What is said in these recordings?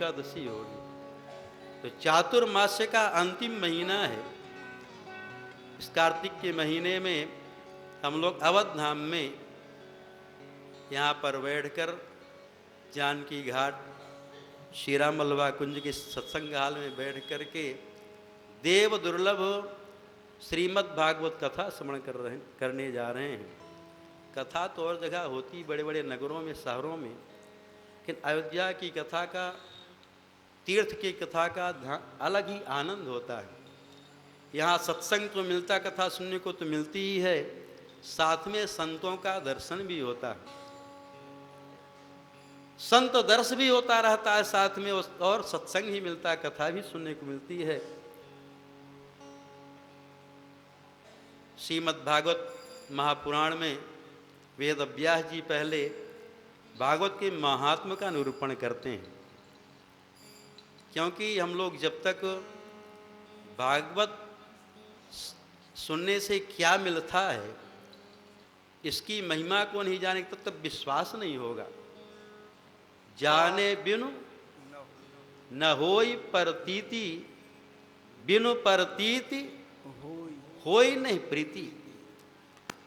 एकादशी होगी। तो चातुर्मास्य का अंतिम महीना है। इस कार्तिक के महीने में हम लोग अवध धाम में यहाँ पर बैठकर जानकी घाट श्री राम मलवा कुंज के सत्संग हाल में बैठ कर के देव दुर्लभ श्रीमद् भागवत कथा श्रवण करने जा रहे हैं। कथा तो और जगह होती, बड़े बड़े नगरों में, शहरों में, लेकिन अयोध्या की कथा का, तीर्थ की कथा का अलग ही आनंद होता है। यहाँ सत्संग तो मिलता, कथा सुनने को तो मिलती ही है, साथ में संतों का दर्शन भी होता है, संत दर्श भी होता रहता है साथ में, और सत्संग ही मिलता है, कथा भी सुनने को मिलती है। श्रीमद् भागवत महापुराण में वेद व्यास जी पहले भागवत के महात्म का निरूपण करते हैं, क्योंकि हम लोग जब तक भागवत सुनने से क्या मिलता है, इसकी महिमा को नहीं जाने तब तक विश्वास नहीं होगा। जाने बिनु न होई परतीति, बिनु परतीति होई नहीं प्रीति।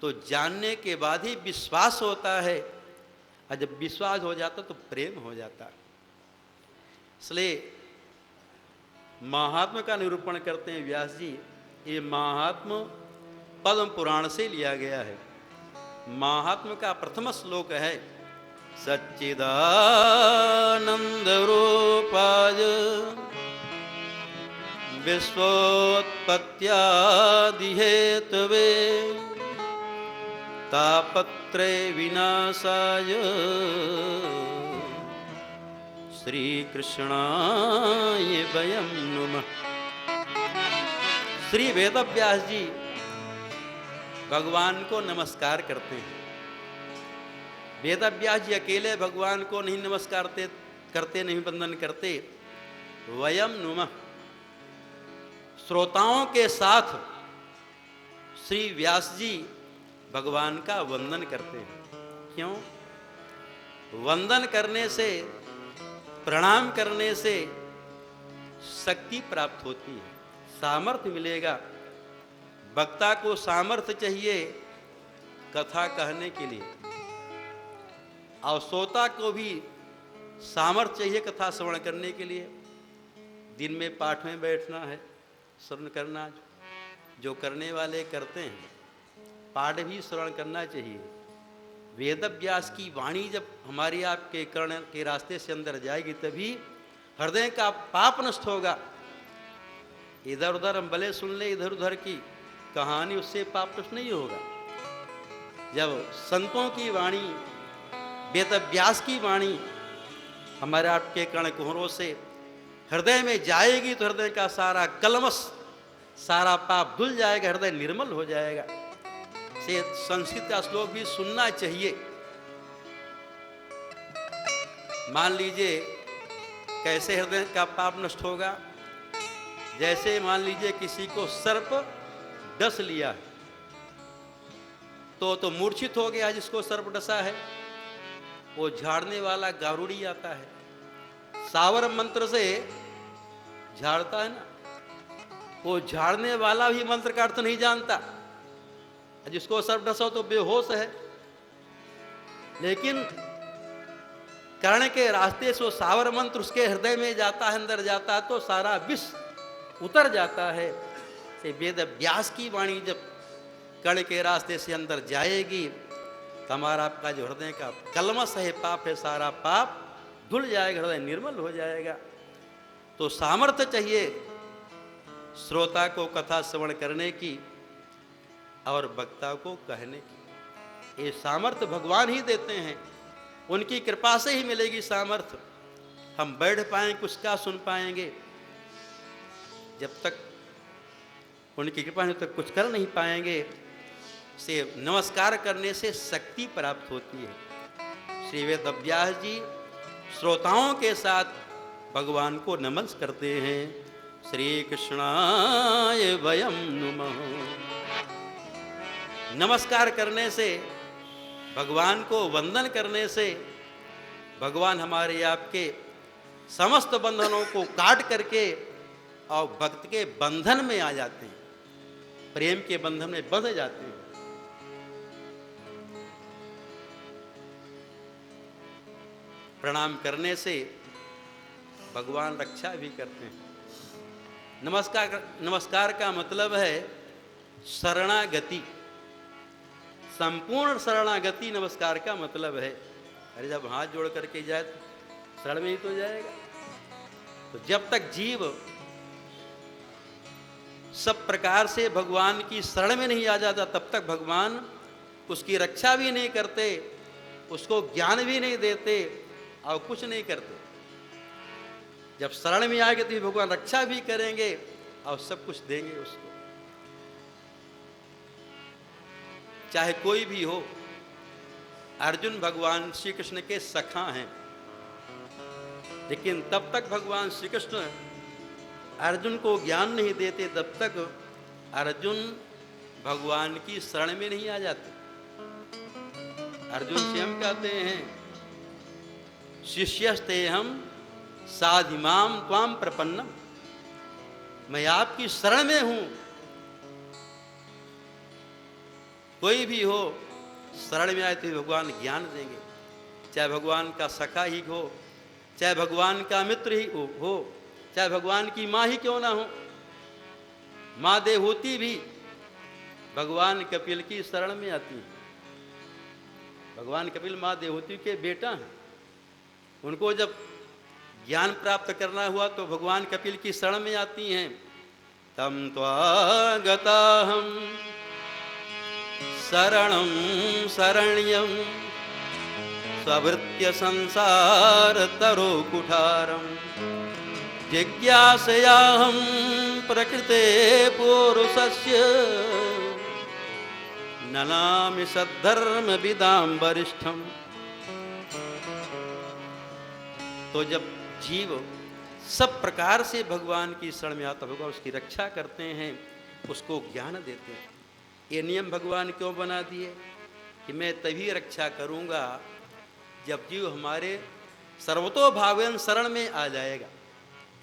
तो जानने के बाद ही विश्वास होता है, और जब विश्वास हो जाता तो प्रेम हो जाता है। इसलिए महात्म का निरूपण करते हैं व्यास जी। ये महात्म पद्म पुराण से लिया गया है। महात्म का प्रथम श्लोक है, सच्चिदानंद रूपाय विश्वोत्पत्त्यादि हेतवे तापत्रय विनाशाय श्री कृष्णाय वयं नुमः। श्री वेदव्यास जी भगवान को नमस्कार करते हैं। वेदव्यास जी अकेले भगवान को नहीं नमस्कार करते, नहीं वंदन करते, वयम नुमः श्रोताओं के साथ श्री व्यास जी भगवान का वंदन करते हैं। क्यों? वंदन करने से, प्रणाम करने से शक्ति प्राप्त होती है, सामर्थ्य मिलेगा। वक्ता को सामर्थ्य चाहिए कथा कहने के लिए, और श्रोता को भी सामर्थ्य चाहिए कथा श्रवण करने के लिए। दिन में पाठ में बैठना है, श्रवण करना, जो करने वाले करते हैं, पाठ भी श्रवण करना चाहिए। वेद व्यास की वाणी जब हमारी आपके कर्ण के रास्ते से अंदर जाएगी, तभी हृदय का पाप नष्ट होगा। इधर उधर हम भले सुन ले, इधर उधर की कहानी, उससे पाप नष्ट नहीं होगा। जब संतों की वाणी, वेद व्यास की वाणी हमारे आपके कर्ण कुहरों से हृदय में जाएगी, तो हृदय का सारा कलमश, सारा पाप धुल जाएगा, हृदय निर्मल हो जाएगा। से संस्कृत का श्लोक भी सुनना चाहिए। मान लीजिए कैसे हृदय का पाप नष्ट होगा। जैसे मान लीजिए किसी को सर्प डस लिया है, तो मूर्छित हो गया जिसको सर्प डसा है, वो झाड़ने वाला गारुड़ी आता है, सावर मंत्र से झाड़ता है ना। वो झाड़ने वाला भी मंत्र का अर्थ नहीं जानता, जिसको सर्प डसा तो बेहोश है, लेकिन कर्ण के रास्ते से वो सावर मंत्र उसके हृदय में जाता है, अंदर जाता है, तो सारा विष उतर जाता है। से वेद व्यास की वाणी जब कर्ण के रास्ते से अंदर जाएगी, तो हमारा आपका जो हृदय का कलमश है, पाप है, सारा पाप धुल जाएगा, हृदय निर्मल हो जाएगा। तो सामर्थ्य चाहिए श्रोता को कथा श्रवण करने की और वक्ता को कहने की। ये सामर्थ्य भगवान ही देते हैं, उनकी कृपा से ही मिलेगी सामर्थ्य। हम बैठ पाएंगे, कुछ का सुन पाएंगे, जब तक उनकी कृपा नहीं तक कुछ कर नहीं पाएंगे। से नमस्कार करने से शक्ति प्राप्त होती है। श्री वेद व्यास जी श्रोताओं के साथ भगवान को नमस्कार करते हैं। श्री कृष्णाय वयं नुमः। नमस्कार करने से, भगवान को वंदन करने से भगवान हमारे आपके समस्त बंधनों को काट करके और भक्त के बंधन में आ जाते हैं, प्रेम के बंधन में बंध जाते हैं। प्रणाम करने से भगवान रक्षा भी करते हैं। नमस्कार का मतलब है शरणागति, संपूर्ण शरणागति नमस्कार का मतलब है। अरे जब हाथ जोड़ करके जाए तो शरण में ही तो जाएगा। तो जब तक जीव सब प्रकार से भगवान की शरण में नहीं आ जाता, तब तक भगवान उसकी रक्षा भी नहीं करते, उसको ज्ञान भी नहीं देते और कुछ नहीं करते। जब शरण में आएंगे तो भगवान रक्षा भी करेंगे और सब कुछ देंगे उसको। चाहे कोई भी हो, अर्जुन भगवान श्री कृष्ण के सखा हैं, लेकिन तब तक भगवान श्री कृष्ण अर्जुन को ज्ञान नहीं देते, तब तक अर्जुन भगवान की शरण में नहीं आ जाते। अर्जुन स्वयं कहते हैं, शिष्यस्ते हम साधिमाम त्वाम प्रपन्नम, मैं आपकी शरण में हूं। कोई भी हो शरण में आए तो भगवान ज्ञान देंगे, चाहे भगवान का सखा ही हो, चाहे भगवान का मित्र ही हो, चाहे भगवान की माँ ही क्यों ना हो। माँ देवहूति भी भगवान कपिल की शरण में आती है। भगवान कपिल माँ देवहूति के बेटा हैं। उनको जब ज्ञान प्राप्त करना हुआ तो भगवान कपिल की शरण में आती हैं। तम त्वागताहम शरणं शरण्यं स्वभृत्य संसार तरो कुठारम जिज्ञासयाहं प्रकृते पुरुषस्य ननामि सद्धर्म विदाम वरिष्ठम। तो जब जीव सब प्रकार से भगवान की शरण में आता होगा, उसकी रक्षा करते हैं, उसको ज्ञान देते हैं। ये नियम भगवान क्यों बना दिए कि मैं तभी रक्षा करूंगा जब जीव हमारे सर्वतोभावेन शरण में आ जाएगा।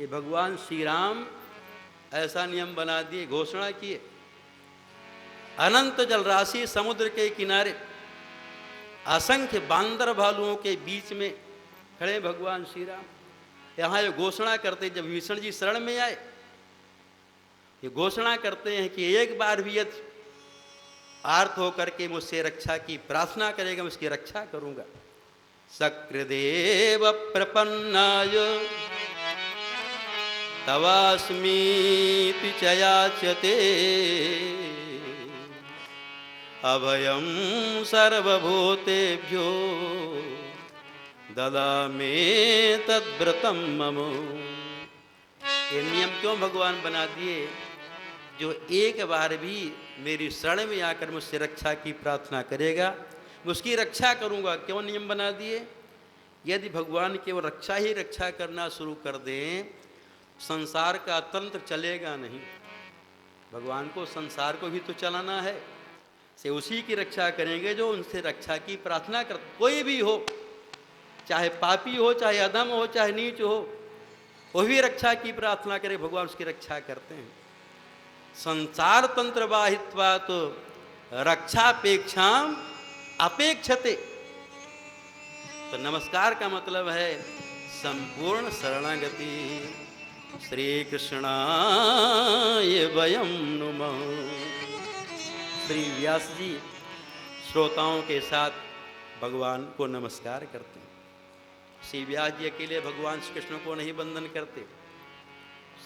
ये भगवान श्री राम ऐसा नियम बना दिए, घोषणा किए। अनंत जलराशि समुद्र के किनारे असंख्य बांदर भालुओं के बीच में खड़े भगवान श्री राम यहाँ ये घोषणा करते, जब विभीषण जी शरण में आए, ये घोषणा करते हैं कि एक बार भी यदि आर्त होकर के मुझसे रक्षा की प्रार्थना करेगा, मैं उसकी रक्षा करूंगा। सकृदेव प्रपन्नाय तवास्मीति च याच्यते अभयं सर्वभूतेभ्यो ददामे तद्व्रतं मम। ये नियम क्यों भगवान बना दिए? जो एक बार भी मेरी शरण में आकर मुझसे रक्षा की प्रार्थना करेगा, मैं उसकी रक्षा करूंगा। क्यों नियम बना दिए? यदि भगवान केवल रक्षा ही रक्षा करना शुरू कर दें, संसार का तंत्र चलेगा नहीं। भगवान को संसार को भी तो चलाना है, से उसी की रक्षा करेंगे जो उनसे रक्षा की प्रार्थना कर। कोई भी हो, चाहे पापी हो, चाहे अधम हो, चाहे नीच हो, वो भी रक्षा की प्रार्थना करे, भगवान उसकी रक्षा करते हैं। संसार तंत्र बाहित्वा तो रक्षापेक्षा अपेक्षते। तो नमस्कार का मतलब है संपूर्ण शरणागति। श्री कृष्णाय वयं नुमः। श्री व्यास जी श्रोताओं के साथ भगवान को नमस्कार करते हैं। श्री व्यास जी अकेले भगवान श्री कृष्ण को नहीं वंदन करते।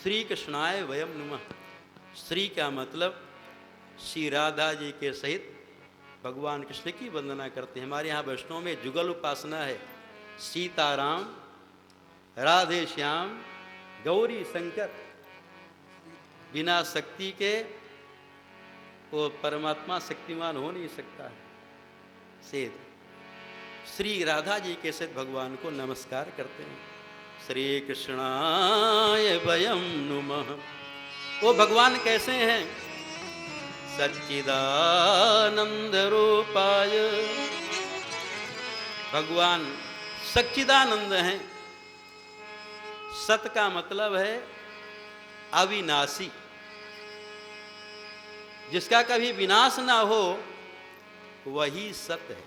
श्री कृष्णाय वयं नुमः। श्री का मतलब श्री राधा जी के सहित भगवान कृष्ण की वंदना करते हैं। हमारे यहाँ वैष्णव में जुगल उपासना है। सीताराम, राधे श्याम, गौरी शंकर। बिना शक्ति के वो परमात्मा शक्तिमान हो नहीं सकता है। से श्री राधा जी के साथ भगवान को नमस्कार करते हैं। श्री कृष्णाय वयं नुमः। वो भगवान कैसे हैं? सच्चिदानंद रूपाय। भगवान सच्चिदानंद हैं। सत का मतलब है अविनाशी, जिसका कभी विनाश ना हो वही सत्य है।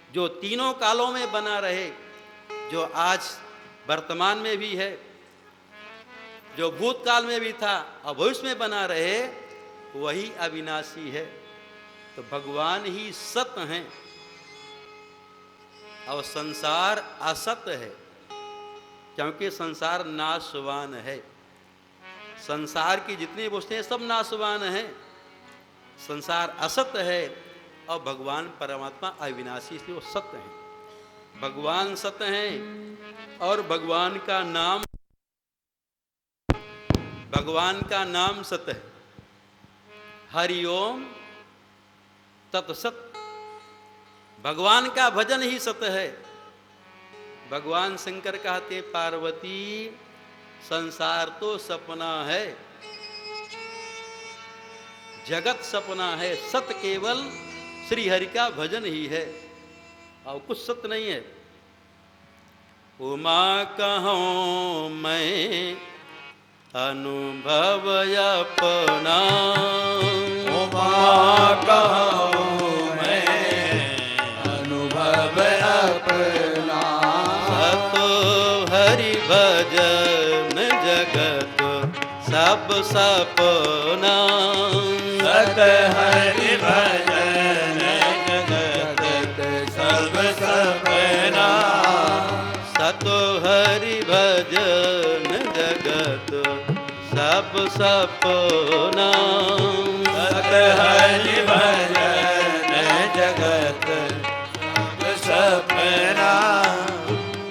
जो तीनों कालों में बना रहे, जो आज वर्तमान में भी है, जो भूतकाल में भी था और भविष्य में बना रहे, वही अविनाशी है। तो भगवान ही सत्य हैं और संसार असत्य है, क्योंकि संसार नाशवान है। संसार की जितनी वस्तुएं सब नाशवान हैं। संसार असत्य है और भगवान परमात्मा अविनाशी, इसलिए वो सत्य है। भगवान सत्य हैं और भगवान का नाम सत्य है। हरिओम तत्सत। भगवान का भजन ही सत्य है। भगवान शंकर कहते हैं, पार्वती संसार तो सपना है, जगत सपना है, सत्य केवल श्री हरि का भजन ही है और कुछ सत्य नहीं है। उमा कहूँ मैं अनुभव अपना, उमा कहूँ मैं अनुभव अपना। सत हरि भजन जगत सब सपना। सत हरि भजन जगत सब सपना। सत हरि भजन जगत सब सपना। सत हरि भजन जगत सब सपना।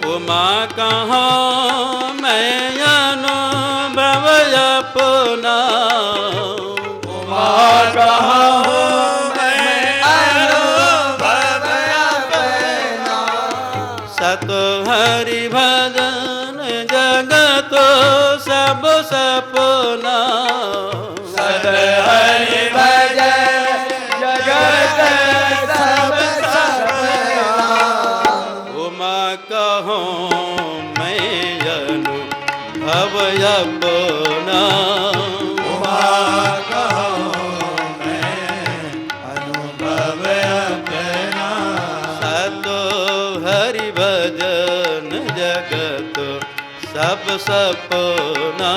उमा कहाँ मैं अनुभव अपना। उमा कहूँ मैं अनुभव अपना। सत हरि भजन जगत सब सपना। सत हरि भजन जगत सब सपना। उमा कहूँ मैं अनुभव अपना। उमा कहूँ मैं अनुभव अपना। सत हरि भजन जगत सब सपना।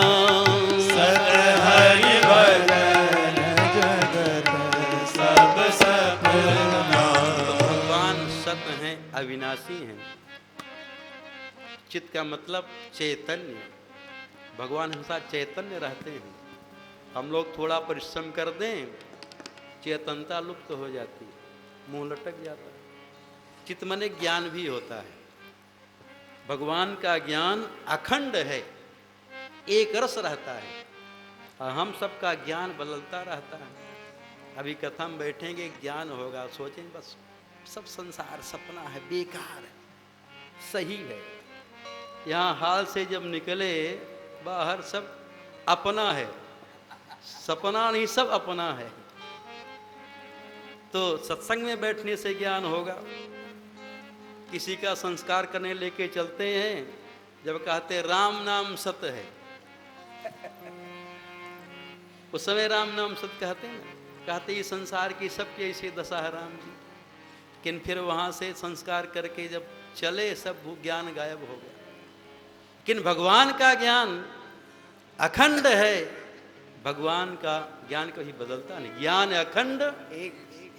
सत हरि भजन जगत सब सपना। भगवान सत्य हैं, अविनाशी हैं। चित्त का मतलब चैतन्य। भगवान हमेशा चैतन्य रहते हैं। हम लोग थोड़ा परिश्रम कर दें, चेतनता लुप्त हो जाती है, मुंह लटक जाता है। चित्त माने ज्ञान भी होता है। भगवान का ज्ञान अखंड है, एक रस रहता है और हम सबका ज्ञान बदलता रहता है। अभी कथा में बैठेंगे, ज्ञान होगा, सोचेंगे बस सब संसार सपना है, बेकार है, सही है। यहाँ हाल से जब निकले बाहर, सब अपना है, सपना नहीं, सब अपना है। तो सत्संग में बैठने से ज्ञान होगा। किसी का संस्कार करने लेके चलते हैं, जब कहते राम नाम सत्य है, उस समय राम नाम सत्य कहते हैं ना, कहते ये संसार की सबकी ऐसी दशा है राम जी। लेकिन फिर वहाँ से संस्कार करके जब चले, सब ज्ञान गायब हो गया। लेकिन भगवान का ज्ञान अखंड है। भगवान का ज्ञान कभी बदलता नहीं। ज्ञान अखंड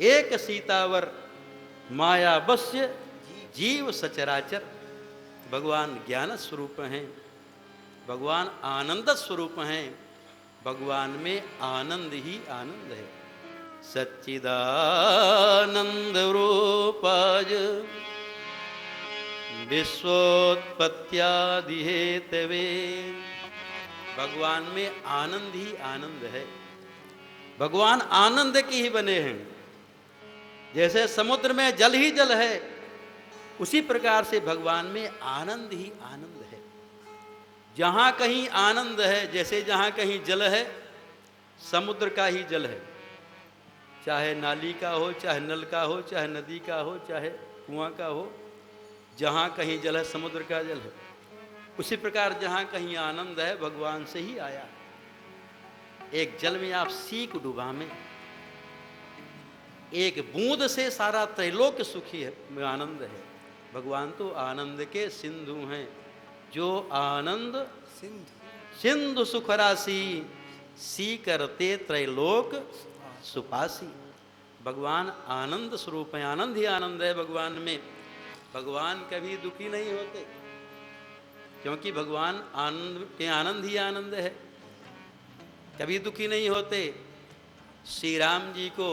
एक सीतावर, माया बस्य जीव सचराचर। भगवान ज्ञान स्वरूप हैं, भगवान आनंद स्वरूप हैं। भगवान में आनंद ही आनंद है। सच्चिदानंद रूपाय विश्वोत्पत्त्यादि हेतवे। भगवान में आनंद ही आनंद है। भगवान आनंद के ही बने हैं। जैसे समुद्र में जल ही जल है, उसी प्रकार से भगवान में आनंद ही आनंद है। जहाँ कहीं आनंद है, जैसे जहाँ कहीं जल है, समुद्र का ही जल है, चाहे नाली का हो, चाहे नल का हो, चाहे नदी का हो, चाहे कुआं का हो, जहाँ कहीं जल है समुद्र का जल है। उसी प्रकार जहां कहीं आनंद है भगवान से ही आया। एक जल में आप सीख डुबा में, एक बूंद से सारा त्रैलोक सुखी है, में आनंद है। भगवान तो आनंद के सिंधु हैं, जो आनंद सिंधु सुख राशि, सी करते त्रैलोक सुपासी। भगवान आनंद स्वरूप है, आनंद ही आनंद है भगवान में। भगवान कभी दुखी नहीं होते, क्योंकि भगवान आनंद के आनंद ही आनंद है, कभी दुखी नहीं होते। श्री राम जी को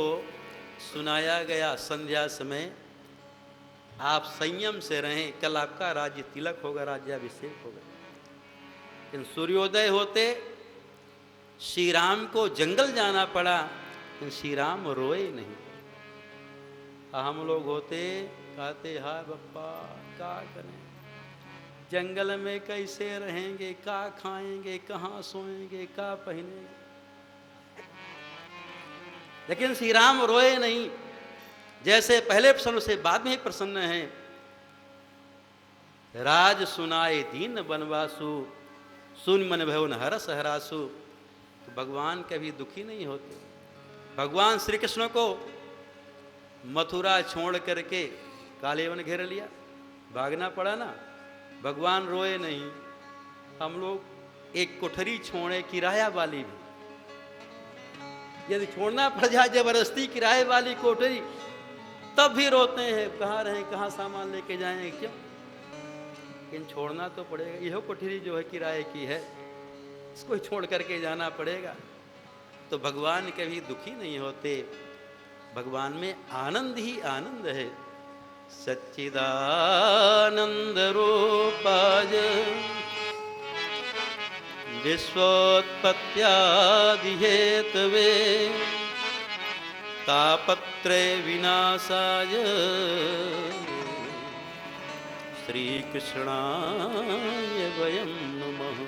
सुनाया गया संध्या समय, आप संयम से रहें, कल आपका राज्य तिलक होगा, राज्याभिषेक होगा। लेकिन सूर्योदय होते श्री राम को जंगल जाना पड़ा, लेकिन श्री राम रोए नहीं। हम लोग होते कहते हाय बप्पा क्या करें, जंगल में कैसे रहेंगे, क्या खाएंगे, कहाँ सोएंगे, क्या पहनेंगे। लेकिन श्री राम रोए नहीं, जैसे पहले प्रसन्न से बाद में ही प्रसन्न हैं। राज सुनाए दीन बनवासु, सुन मन भव न हरस हरासु। तो भगवान कभी दुखी नहीं होते। भगवान श्री कृष्ण को मथुरा छोड़ करके काले वन घेर लिया, भागना पड़ा ना, भगवान रोए नहीं। हम लोग एक कोठरी छोड़े किराया वाली भी, यदि छोड़ना पड़ जाए जबरदस्ती किराए वाली कोठरी, तब भी रोते हैं, कहाँ रहें, कहाँ सामान लेके जाएंगे, क्यों। लेकिन छोड़ना तो पड़ेगा। यह कोठरी जो है किराए की है, इसको छोड़ करके जाना पड़ेगा। तो भगवान कभी दुखी नहीं होते, भगवान में आनंद ही आनंद है। सच्चिदानंद रूपाय विश्वोत्पत्त्यादि हेतवे तापत्रय विनाशाय श्री कृष्णाय वयं नमः।